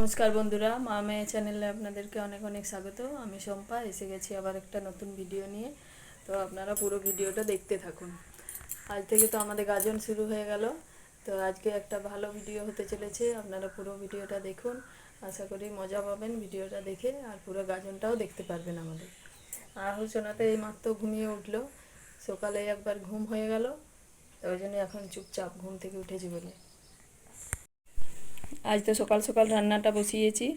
নমস্কার বন্ধুরা, মা মেয়ে চ্যানেলে আপনাদেরকে অনেক অনেক স্বাগত। আমি শম্পা এসে গেছি আবার একটা নতুন ভিডিও নিয়ে। তো আপনারা পুরো ভিডিওটা দেখতে থাকুন। আজ থেকে তো আমাদের গাজন শুরু হয়ে গেল। তো আজকে একটা ভালো ভিডিও হতে চলেছে, আপনারা পুরো ভিডিওটা দেখুন। আশা করি মজা পাবেন ভিডিওটা দেখে, আর পুরো গাজনটাও দেখতে পারবেন আমাদের। আর সোনাতে এইমাত্র ঘুমিয়ে উঠলো, সকালে একবার ঘুম হয়ে গেল, ওই জন্য এখন চুপচাপ ঘুম থেকে উঠেছি বলে। আজ তো সকাল সকাল রান্নাটা বসিয়েছি,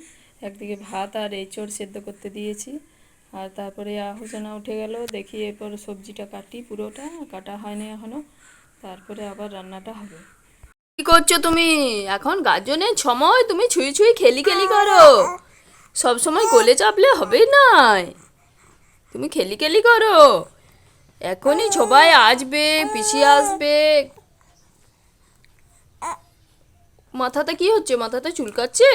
একদিকে ভাত আর এঁচড় সেদ্ধ করতে দিয়েছি। আর তারপরে আহসানা উঠে গেল, দেখি এরপর সবজিটা কাটি, পুরোটা কাটা হয়নি এখনও, তারপরে আবার রান্নাটা হবে। কি করছো তুমি? এখন গাজনের সময়, তুমি ছুঁই ছুঁই খেলি খেলি করো। সব সময় কোলে চাপলে হবে না, তুমি খেলি খেলি করো। এখনই সবাই আসবে, পিসি আসবে। মাথাতে কি হচ্ছে? মাথাতে চুলকাচ্ছে?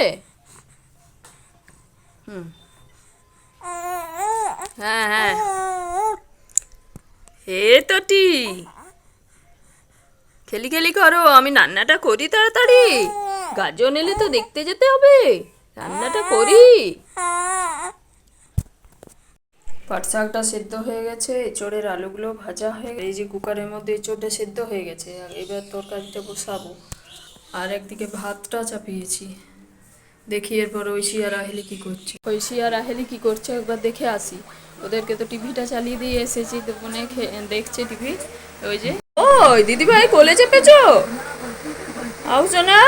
হুম, হ্যাঁ হ্যাঁ, হে তোটি, খেলি খেলি করো, আমি রান্নাটা করি তাড়াতাড়ি। গাজন এলে তো দেখতে যেতে হবে, রান্নাটা করি। পাট শাকটা সেদ্ধ হয়ে গেছে, এঁচড়ের আলুগুলো ভাজা হয়ে এই যে কুকারের মধ্যে এঁচড়টা সেদ্ধ হয়ে গেছে, আর এবার তরকারিটা বসাবো। আর একদিকে ভাতটা চাপিয়েছি। দেখি এরপর ঐশী আর রাহেলি কি করছে। ঐশী আর রাহেলি কি করছে একবার দেখে আসি। ওদেরকে তো টিভিটা চালিয়ে দিয়ে এসেছি, তো মনে দেখছে টিভি। ওই যে, ওই দিদি ভাই কোলে চেপেছো? আউশোনা,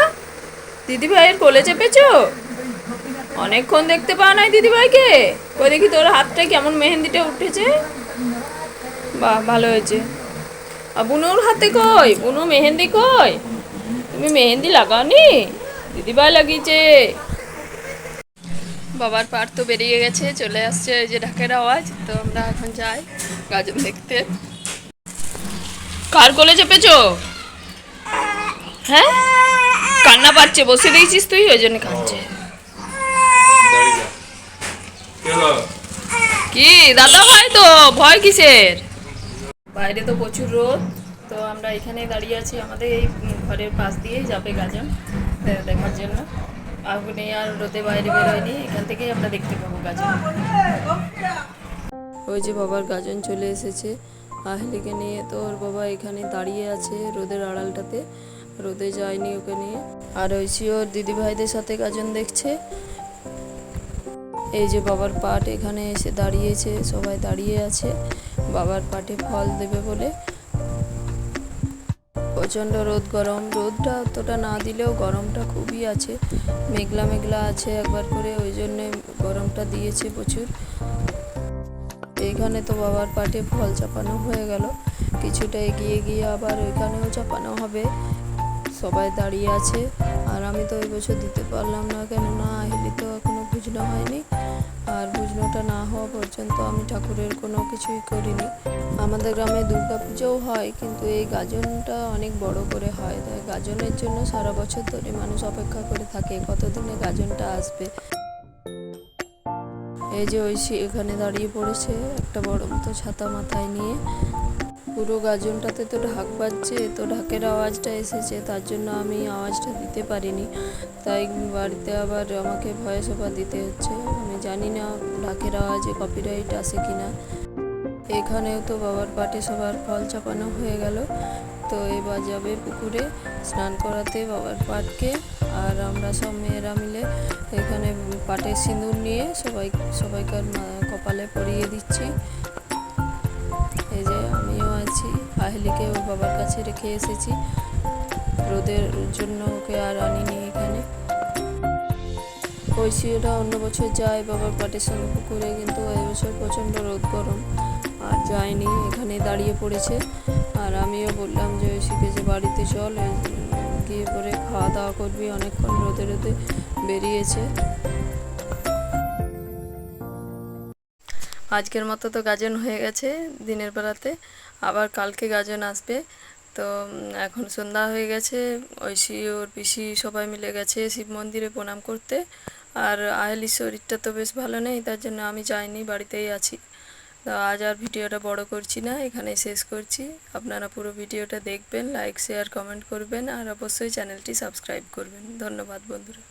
দিদি ভাইয়ের কোলে চেপেছো? অনেকক্ষণ দেখতে পাও নাই দিদি ভাইকে। কই দেখি তোর হাতটা কেমন মেহেন্দিটা উঠেছে। বাহ, ভালো হয়েছে। আর বুনুর হাতে কই? বুনু মেহেন্দি কই? তুমি মেহেন্দি লাগাওনি? দিদিভাই লাগিয়েছে। বাবার পাট তো বেরিয়ে গেছে, চলে আসছে ওই যে ঢাকের আওয়াজ। তো আমরা এখন যাই গাজন দেখতে। কার কোলে চেপেছো? হ্যাঁ, কান্না পাচ্ছে, বসে দিয়েছিস তুই, ওই জন্য কাঁদছে। কি দাদা ভাই, তো ভয় কিসের? বাইরে তো প্রচুর রোদ, তো আমরা এখানে দাঁড়িয়ে আছি, আমাদের এই ঘরের পাশ দিয়েই যাবে গাজন দেখার জন্য। আগুনে আর রোদে বাইরে বেরোয়নি, এখান থেকেই আমরা দেখতে পাবো গাজন। ওই যে বাবার গাজন চলে এসেছে, আহলিকে নিয়ে। তো ওর বাবা এখানে দাঁড়িয়ে আছে রোদের আড়ালটাতে, রোদে যায়নি ওকে নিয়ে। আর ঐশী ওর দিদিভাইদের সাথে গাজন দেখছে। এই যে বাবার পাট এখানে এসে দাঁড়িয়েছে, সবাই দাঁড়িয়ে আছে বাবার পাটে ফল দেবে বলে। প্রচণ্ড রোদ, গরম, রোদটা অতটা না দিলেও গরমটা খুবই আছে, মেঘলা মেঘলা আছে একবার করে, ওই জন্যে গরমটা দিয়েছে প্রচুর। এইখানে তো বাবার পাটে ফল চাপানো হয়ে গেল, কিছুটা এগিয়ে গিয়ে আবার ওইখানেও চাপানো হবে। সবাই দাঁড়িয়ে আছে। আর আমি তো ওই বছর দিতে পারলাম না, কেননা আহিলি তো এখনও বুঝনো হয়নি। আর বুঝনোটা না হওয়া পর্যন্ত আমি ঠাকুরের কোনো কিছুই করিনি। আমাদের গ্রামে দুর্গা পুজোও হয়, কিন্তু এই গাজনটা অনেক বড় করে হয়, তাই গাজনের জন্য সারা বছর ধরে মানুষ অপেক্ষা করে থাকে কতদিনে গাজনটা আসবে। এই যে ঐশী এখানে দাঁড়িয়ে পড়েছে একটা বড় মতো ছাতা মাথায় নিয়ে। পুরো গাজনটাতে তো ঢাক বাজছে, তো ঢাকের আওয়াজটা এসেছে, তার জন্য আমি আওয়াজটা দিতে পারিনি। তাই বাড়িতে আবার আমাকে ভয়েস ওভার দিতে হচ্ছে। আমি জানি না ঢাকের আওয়াজে কপিরাইট আসে কিনা। এখানেও তো বাবার পাটে সবার ফল চাপানো হয়ে গেল, তো এবার যাবে পুকুরে স্নান করাতে বাবার পাটকে। আর আমরা সব মেয়েরা মিলে এখানে পাটে সিঁদুর নিয়ে সবাইকার কপালে পরিয়ে দিচ্ছি। এই যে আমিও আছি, আহলিকে ওর বাবার কাছে রেখে এসেছি, রোদের জন্য ওকে আর আনিনি এখানে। ঐশীরা অন্য বছর যায় বাবার পাটের সঙ্গে পুকুরে, কিন্তু এবছর প্রচণ্ড রোদ, গরম, আর যায়নি, এখানে দাঁড়িয়ে পড়েছে। আর আমিও বললাম যে ঐশীকে যে বাড়িতে চল, গিয়ে পরে খাওয়া দাওয়া করবি, অনেকক্ষণ রোদে রোদে বেরিয়েছে। আজকের মতো তো গাজন হয়ে গেছে দিনের বেলাতে, আবার কালকে গাজন আসবে। তো এখন সন্ধ্যা হয়ে গেছে, ঐশী ওর পিসি সবাই মিলে গেছে শিব মন্দিরে প্রণাম করতে। আর আহেলির শরীরটা তো বেশ ভালো নেই, তার জন্য আমি যাইনি, বাড়িতেই আছি। তো আজ আর ভিডিওটা বড় করছি না, এখানেই শেষ করছি। আপনারা পুরো ভিডিওটা দেখবেন, লাইক শেয়ার কমেন্ট করবেন, আর অবশ্যই চ্যানেলটি সাবস্ক্রাইব করবেন। ধন্যবাদ বন্ধুরা।